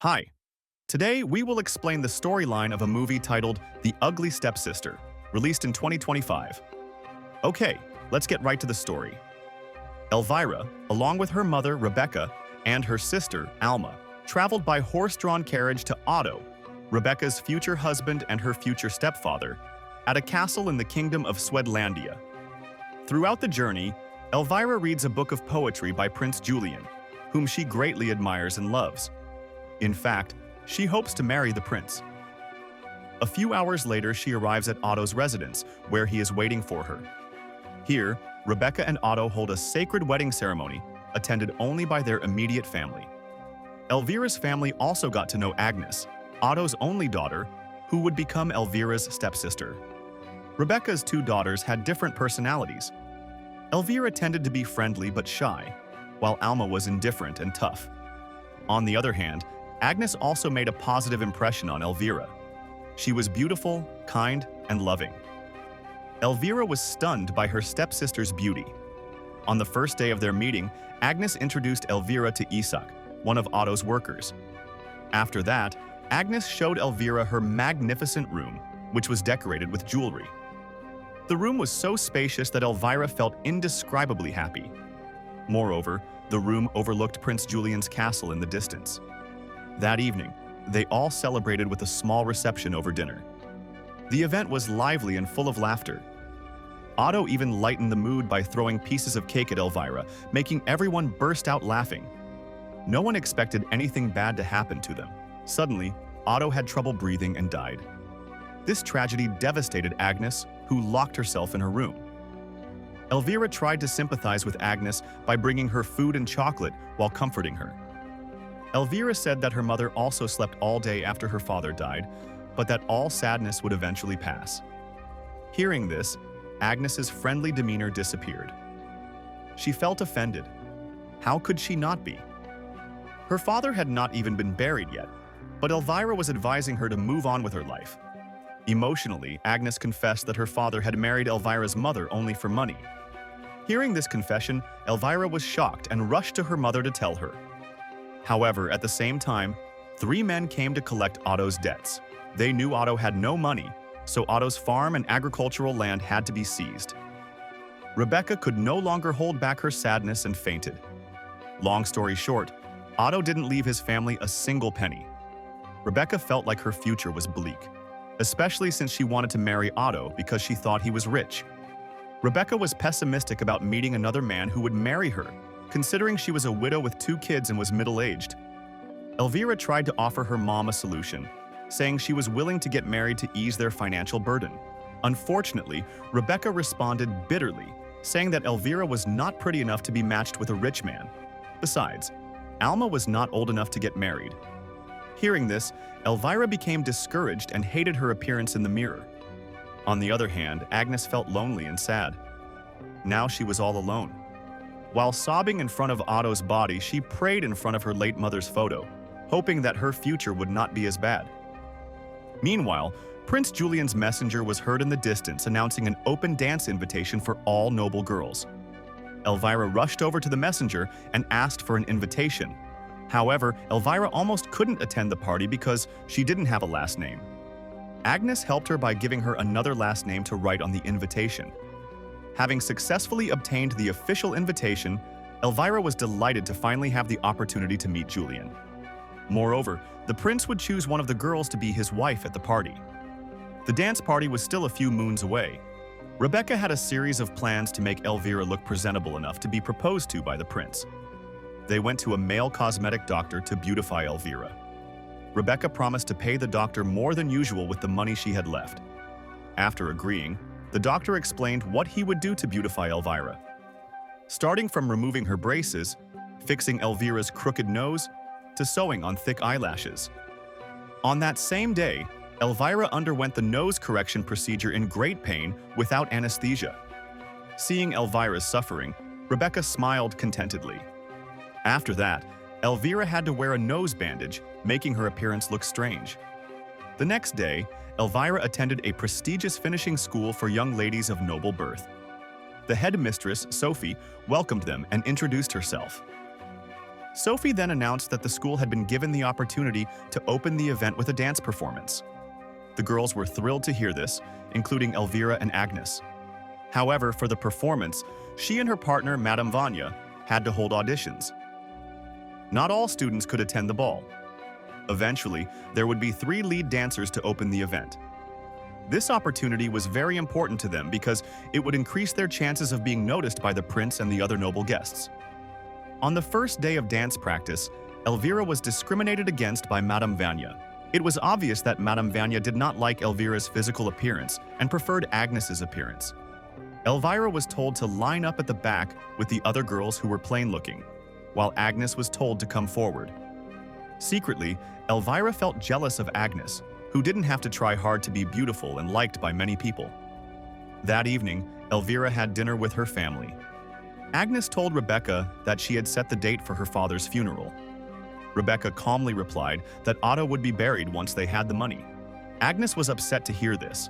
Hi. Today, we will explain the storyline of a movie titled The Ugly Stepsister, released in 2025. Okay, let's get right to the story. Elvira, along with her mother, Rebekka, and her sister, Alma, traveled by horse-drawn carriage to Otto, Rebekka's future husband and her future stepfather, at a castle in the kingdom of Swedlandia. Throughout the journey, Elvira reads a book of poetry by Prince Julian, whom she greatly admires and loves. In fact, she hopes to marry the prince. A few hours later, she arrives at Otto's residence, where he is waiting for her. Here, Rebekka and Otto hold a sacred wedding ceremony, attended only by their immediate family. Elvira's family also got to know Agnes, Otto's only daughter, who would become Elvira's stepsister. Rebekka's two daughters had different personalities. Elvira tended to be friendly but shy, while Alma was indifferent and tough. On the other hand, Agnes also made a positive impression on Elvira. She was beautiful, kind, and loving. Elvira was stunned by her stepsister's beauty. On the first day of their meeting, Agnes introduced Elvira to Isak, one of Otto's workers. After that, Agnes showed Elvira her magnificent room, which was decorated with jewelry. The room was so spacious that Elvira felt indescribably happy. Moreover, the room overlooked Prince Julian's castle in the distance. That evening, they all celebrated with a small reception over dinner. The event was lively and full of laughter. Otto even lightened the mood by throwing pieces of cake at Elvira, making everyone burst out laughing. No one expected anything bad to happen to them. Suddenly, Otto had trouble breathing and died. This tragedy devastated Agnes, who locked herself in her room. Elvira tried to sympathize with Agnes by bringing her food and chocolate while comforting her. Elvira said that her mother also slept all day after her father died, but that all sadness would eventually pass. Hearing this, Agnes's friendly demeanor disappeared. She felt offended. How could she not be? Her father had not even been buried yet, but Elvira was advising her to move on with her life. Emotionally, Agnes confessed that her father had married Elvira's mother only for money. Hearing this confession, Elvira was shocked and rushed to her mother to tell her. However, at the same time, three men came to collect Otto's debts. They knew Otto had no money, so Otto's farm and agricultural land had to be seized. Rebekka could no longer hold back her sadness and fainted. Long story short, Otto didn't leave his family a single penny. Rebekka felt like her future was bleak, especially since she wanted to marry Otto because she thought he was rich. Rebekka was pessimistic about meeting another man who would marry her, considering she was a widow with two kids and was middle-aged. Elvira tried to offer her mom a solution, saying she was willing to get married to ease their financial burden. Unfortunately, Rebekka responded bitterly, saying that Elvira was not pretty enough to be matched with a rich man. Besides, Alma was not old enough to get married. Hearing this, Elvira became discouraged and hated her appearance in the mirror. On the other hand, Agnes felt lonely and sad. Now she was all alone. While sobbing in front of Otto's body, she prayed in front of her late mother's photo, hoping that her future would not be as bad. Meanwhile, Prince Julian's messenger was heard in the distance announcing an open dance invitation for all noble girls. Elvira rushed over to the messenger and asked for an invitation. However, Elvira almost couldn't attend the party because she didn't have a last name. Agnes helped her by giving her another last name to write on the invitation. Having successfully obtained the official invitation, Elvira was delighted to finally have the opportunity to meet Julian. Moreover, the prince would choose one of the girls to be his wife at the party. The dance party was still a few moons away. Rebekka had a series of plans to make Elvira look presentable enough to be proposed to by the prince. They went to a male cosmetic doctor to beautify Elvira. Rebekka promised to pay the doctor more than usual with the money she had left. After agreeing, the doctor explained what he would do to beautify Elvira. Starting from removing her braces, fixing Elvira's crooked nose, to sewing on thick eyelashes. On that same day, Elvira underwent the nose correction procedure in great pain without anesthesia. Seeing Elvira's suffering, Rebekka smiled contentedly. After that, Elvira had to wear a nose bandage, making her appearance look strange. The next day, Elvira attended a prestigious finishing school for young ladies of noble birth. The headmistress, Sophie, welcomed them and introduced herself. Sophie then announced that the school had been given the opportunity to open the event with a dance performance. The girls were thrilled to hear this, including Elvira and Agnes. However, for the performance, she and her partner, Madame Vanya, had to hold auditions. Not all students could attend the ball. Eventually, there would be 3 lead dancers to open the event. This opportunity was very important to them because it would increase their chances of being noticed by the prince and the other noble guests. On the first day of dance practice, Elvira was discriminated against by Madame Vanya. It was obvious that Madame Vanya did not like Elvira's physical appearance and preferred Agnes's appearance. Elvira was told to line up at the back with the other girls who were plain-looking, while Agnes was told to come forward. Secretly, Elvira felt jealous of Agnes, who didn't have to try hard to be beautiful and liked by many people. That evening, Elvira had dinner with her family. Agnes told Rebekka that she had set the date for her father's funeral. Rebekka calmly replied that Otto would be buried once they had the money. Agnes was upset to hear this.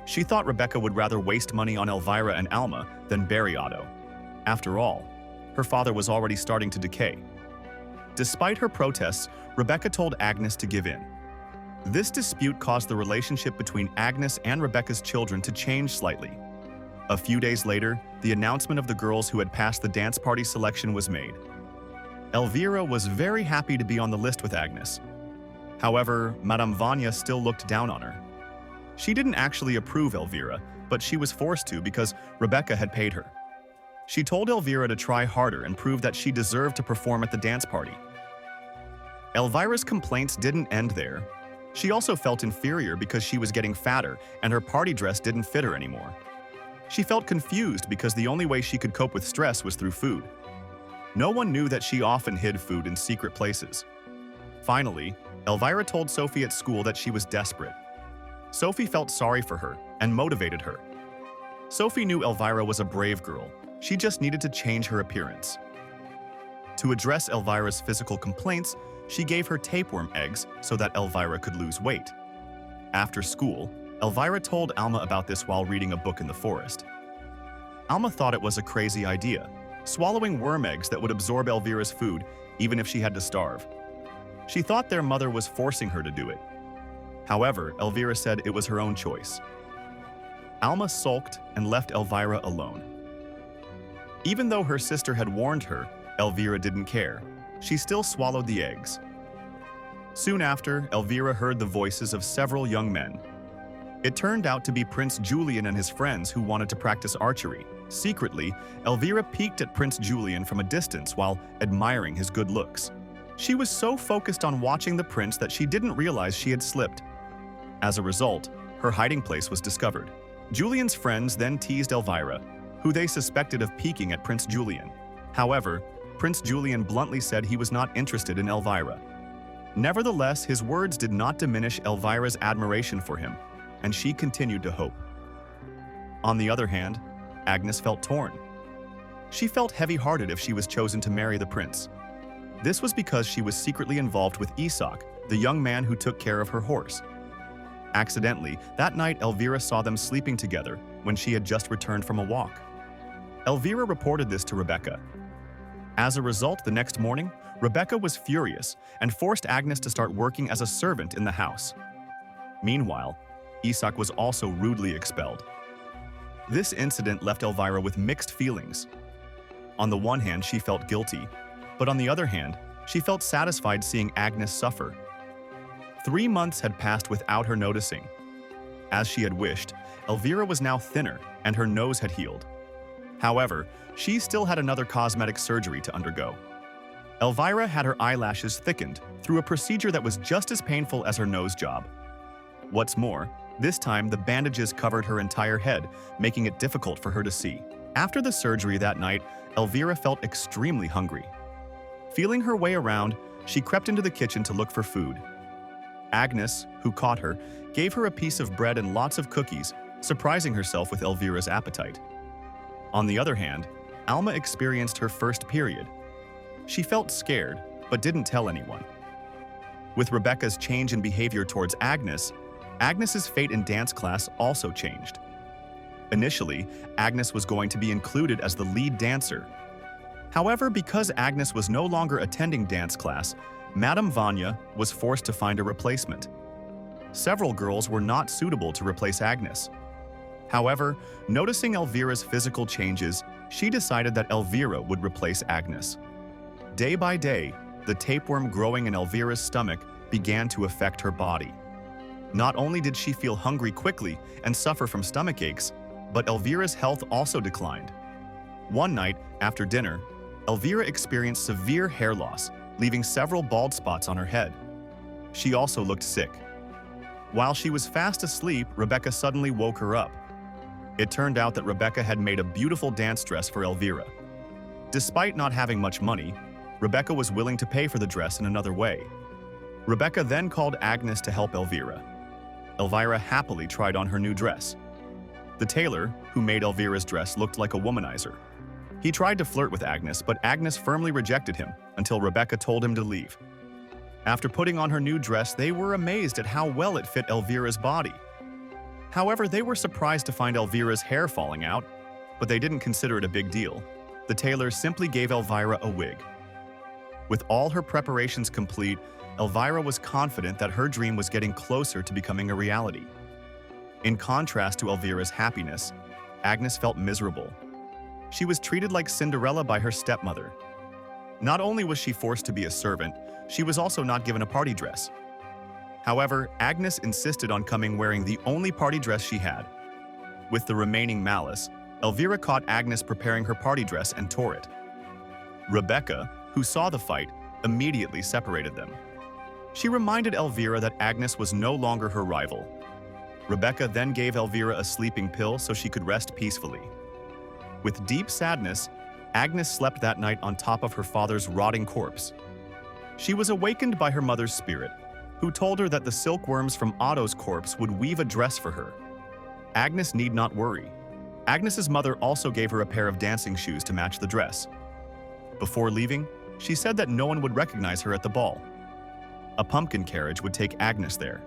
She thought Rebekka would rather waste money on Elvira and Alma than bury Otto. After all, her father was already starting to decay. Despite her protests, Rebekka told Agnes to give in. This dispute caused the relationship between Agnes and Rebekka's children to change slightly. A few days later, the announcement of the girls who had passed the dance party selection was made. Elvira was very happy to be on the list with Agnes. However, Madame Vanya still looked down on her. She didn't actually approve Elvira, but she was forced to because Rebekka had paid her. She told Elvira to try harder and prove that she deserved to perform at the dance party. Elvira's complaints didn't end there. She also felt inferior because she was getting fatter and her party dress didn't fit her anymore. She felt confused because the only way she could cope with stress was through food. No one knew that she often hid food in secret places. Finally, Elvira told Sophie at school that she was desperate. Sophie felt sorry for her and motivated her. Sophie knew Elvira was a brave girl. She just needed to change her appearance. To address Elvira's physical complaints, she gave her tapeworm eggs so that Elvira could lose weight. After school, Elvira told Alma about this while reading a book in the forest. Alma thought it was a crazy idea, swallowing worm eggs that would absorb Elvira's food even if she had to starve. She thought their mother was forcing her to do it. However, Elvira said it was her own choice. Alma sulked and left Elvira alone. Even though her sister had warned her, Elvira didn't care. She still swallowed the eggs. Soon after, Elvira heard the voices of several young men. It turned out to be Prince Julian and his friends who wanted to practice archery. Secretly, Elvira peeked at Prince Julian from a distance while admiring his good looks. She was so focused on watching the prince that she didn't realize she had slipped. As a result, her hiding place was discovered. Julian's friends then teased Elvira, who they suspected of peeking at Prince Julian. However, Prince Julian bluntly said he was not interested in Elvira. Nevertheless, his words did not diminish Elvira's admiration for him, and she continued to hope. On the other hand, Agnes felt torn. She felt heavy-hearted if she was chosen to marry the prince. This was because she was secretly involved with Isak, the young man who took care of her horse. Accidentally, that night Elvira saw them sleeping together when she had just returned from a walk. Elvira reported this to Rebekka. As a result, the next morning, Rebekka was furious and forced Agnes to start working as a servant in the house. Meanwhile, Isak was also rudely expelled. This incident left Elvira with mixed feelings. On the one hand, she felt guilty, but on the other hand, she felt satisfied seeing Agnes suffer. 3 months had passed without her noticing. As she had wished, Elvira was now thinner and her nose had healed. However, she still had another cosmetic surgery to undergo. Elvira had her eyelashes thickened through a procedure that was just as painful as her nose job. What's more, this time the bandages covered her entire head, making it difficult for her to see. After the surgery that night, Elvira felt extremely hungry. Feeling her way around, she crept into the kitchen to look for food. Agnes, who caught her, gave her a piece of bread and lots of cookies, surprising herself with Elvira's appetite. On the other hand, Alma experienced her first period. She felt scared, but didn't tell anyone. With Rebekka's change in behavior towards Agnes, Agnes's fate in dance class also changed. Initially, Agnes was going to be included as the lead dancer. However, because Agnes was no longer attending dance class, Madame Vanya was forced to find a replacement. Several girls were not suitable to replace Agnes. However, noticing Elvira's physical changes, she decided that Elvira would replace Agnes. Day by day, the tapeworm growing in Elvira's stomach began to affect her body. Not only did she feel hungry quickly and suffer from stomach aches, but Elvira's health also declined. One night, after dinner, Elvira experienced severe hair loss, leaving several bald spots on her head. She also looked sick. While she was fast asleep, Rebekka suddenly woke her up. It turned out that Rebekka had made a beautiful dance dress for Elvira. Despite not having much money, Rebekka was willing to pay for the dress in another way. Rebekka then called Agnes to help Elvira. Elvira happily tried on her new dress. The tailor, who made Elvira's dress, looked like a womanizer. He tried to flirt with Agnes, but Agnes firmly rejected him until Rebekka told him to leave. After putting on her new dress, they were amazed at how well it fit Elvira's body. However, they were surprised to find Elvira's hair falling out, but they didn't consider it a big deal. The tailor simply gave Elvira a wig. With all her preparations complete, Elvira was confident that her dream was getting closer to becoming a reality. In contrast to Elvira's happiness, Agnes felt miserable. She was treated like Cinderella by her stepmother. Not only was she forced to be a servant, she was also not given a party dress. However, Agnes insisted on coming wearing the only party dress she had. With the remaining malice, Elvira caught Agnes preparing her party dress and tore it. Rebekka, who saw the fight, immediately separated them. She reminded Elvira that Agnes was no longer her rival. Rebekka then gave Elvira a sleeping pill so she could rest peacefully. With deep sadness, Agnes slept that night on top of her father's rotting corpse. She was awakened by her mother's spirit, who told her that the silkworms from Otto's corpse would weave a dress for her. Agnes need not worry. Agnes's mother also gave her a pair of dancing shoes to match the dress. Before leaving, she said that no one would recognize her at the ball. A pumpkin carriage would take Agnes there.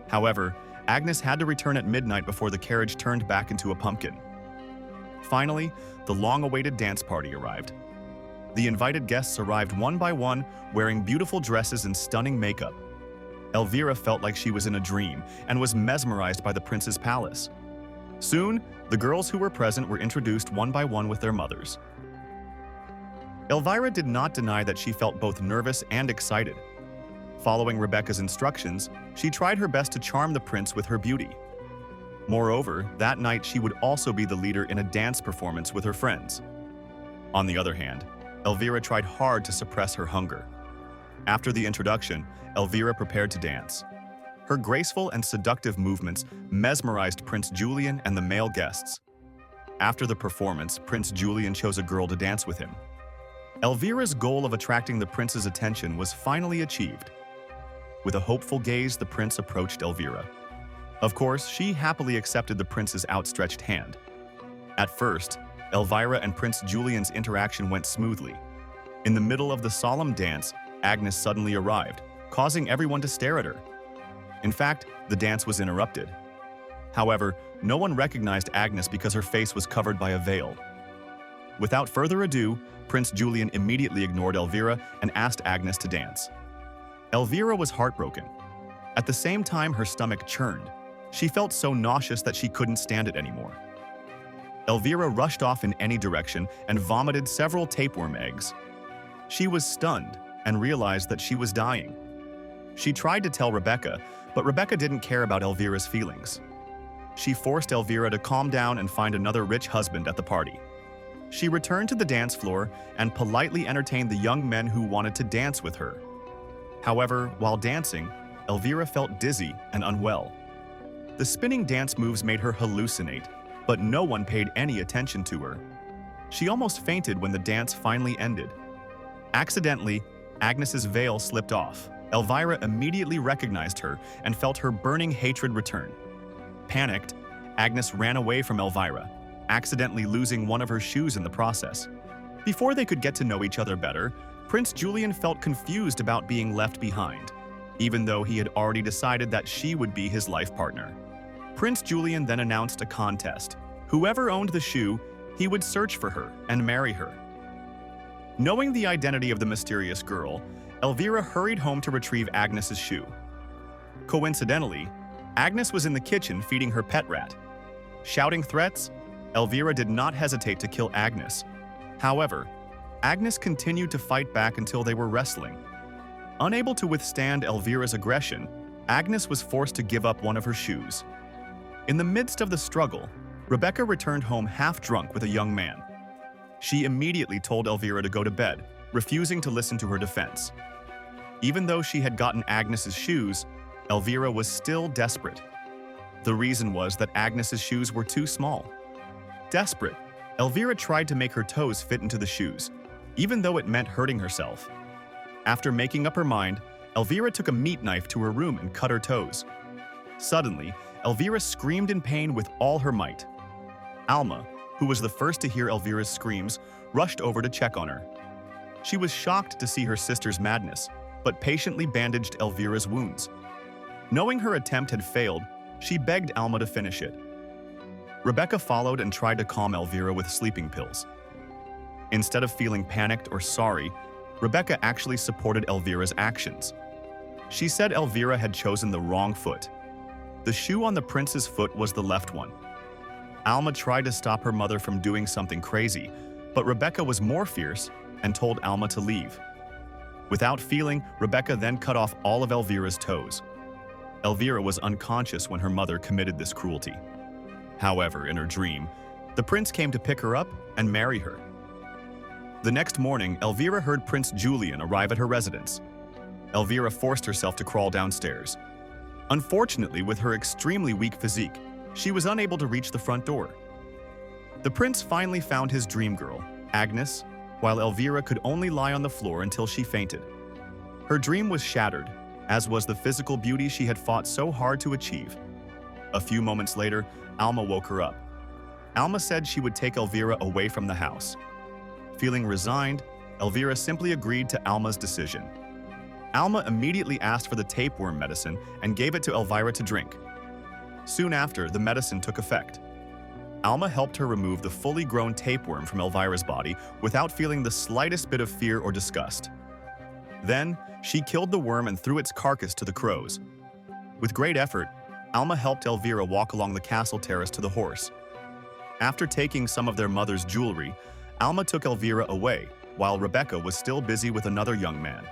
However, Agnes had to return at midnight before the carriage turned back into a pumpkin. Finally, the long-awaited dance party arrived. The invited guests arrived one by one, wearing beautiful dresses and stunning makeup. Elvira felt like she was in a dream and was mesmerized by the prince's palace. Soon, the girls who were present were introduced one by one with their mothers. Elvira did not deny that she felt both nervous and excited. Following Rebekka's instructions, she tried her best to charm the prince with her beauty. Moreover, that night she would also be the leader in a dance performance with her friends. On the other hand, Elvira tried hard to suppress her hunger. After the introduction, Elvira prepared to dance. Her graceful and seductive movements mesmerized Prince Julian and the male guests. After the performance, Prince Julian chose a girl to dance with him. Elvira's goal of attracting the prince's attention was finally achieved. With a hopeful gaze, the prince approached Elvira. Of course, she happily accepted the prince's outstretched hand. At first, Elvira and Prince Julian's interaction went smoothly. In the middle of the solemn dance, Agnes suddenly arrived, causing everyone to stare at her. In fact, the dance was interrupted. However, no one recognized Agnes because her face was covered by a veil. Without further ado, Prince Julian immediately ignored Elvira and asked Agnes to dance. Elvira was heartbroken. At the same time, her stomach churned. She felt so nauseous that she couldn't stand it anymore. Elvira rushed off in any direction and vomited several tapeworm eggs. She was stunned and realized that she was dying. She tried to tell Rebekka, but Rebekka didn't care about Elvira's feelings. She forced Elvira to calm down and find another rich husband at the party. She returned to the dance floor and politely entertained the young men who wanted to dance with her. However, while dancing, Elvira felt dizzy and unwell. The spinning dance moves made her hallucinate, but no one paid any attention to her. She almost fainted when the dance finally ended. Accidentally, Agnes's veil slipped off. Elvira immediately recognized her and felt her burning hatred return. Panicked, Agnes ran away from Elvira, accidentally losing one of her shoes in the process. Before they could get to know each other better, Prince Julian felt confused about being left behind, even though he had already decided that she would be his life partner. Prince Julian then announced a contest. Whoever owned the shoe, he would search for her and marry her. Knowing the identity of the mysterious girl, Elvira hurried home to retrieve Agnes's shoe. Coincidentally, Agnes was in the kitchen feeding her pet rat. Shouting threats, Elvira did not hesitate to kill Agnes. However, Agnes continued to fight back until they were wrestling. Unable to withstand Elvira's aggression, Agnes was forced to give up one of her shoes. In the midst of the struggle, Rebekka returned home half-drunk with a young man. She immediately told Elvira to go to bed, refusing to listen to her defense. Even though she had gotten Agnes's shoes, Elvira was still desperate. The reason was that Agnes's shoes were too small. Desperate, Elvira tried to make her toes fit into the shoes, even though it meant hurting herself. After making up her mind, Elvira took a meat knife to her room and cut her toes. Suddenly, Elvira screamed in pain with all her might. Alma, who was the first to hear Elvira's screams, rushed over to check on her. She was shocked to see her sister's madness, but patiently bandaged Elvira's wounds. Knowing her attempt had failed, she begged Alma to finish it. Rebekka followed and tried to calm Elvira with sleeping pills. Instead of feeling panicked or sorry, Rebekka actually supported Elvira's actions. She said Elvira had chosen the wrong foot. The shoe on the prince's foot was the left one. Alma tried to stop her mother from doing something crazy, but Rebekka was more fierce and told Alma to leave. Without feeling, Rebekka then cut off all of Elvira's toes. Elvira was unconscious when her mother committed this cruelty. However, in her dream, the prince came to pick her up and marry her. The next morning, Elvira heard Prince Julian arrive at her residence. Elvira forced herself to crawl downstairs. Unfortunately, with her extremely weak physique, she was unable to reach the front door. The prince finally found his dream girl, Agnes, while Elvira could only lie on the floor until she fainted. Her dream was shattered, as was the physical beauty she had fought so hard to achieve. A few moments later, Alma woke her up. Alma said she would take Elvira away from the house. Feeling resigned, Elvira simply agreed to Alma's decision. Alma immediately asked for the tapeworm medicine and gave it to Elvira to drink. Soon after, the medicine took effect. Alma helped her remove the fully grown tapeworm from Elvira's body without feeling the slightest bit of fear or disgust. Then, she killed the worm and threw its carcass to the crows. With great effort, Alma helped Elvira walk along the castle terrace to the horse. After taking some of their mother's jewelry, Alma took Elvira away, while Rebekka was still busy with another young man.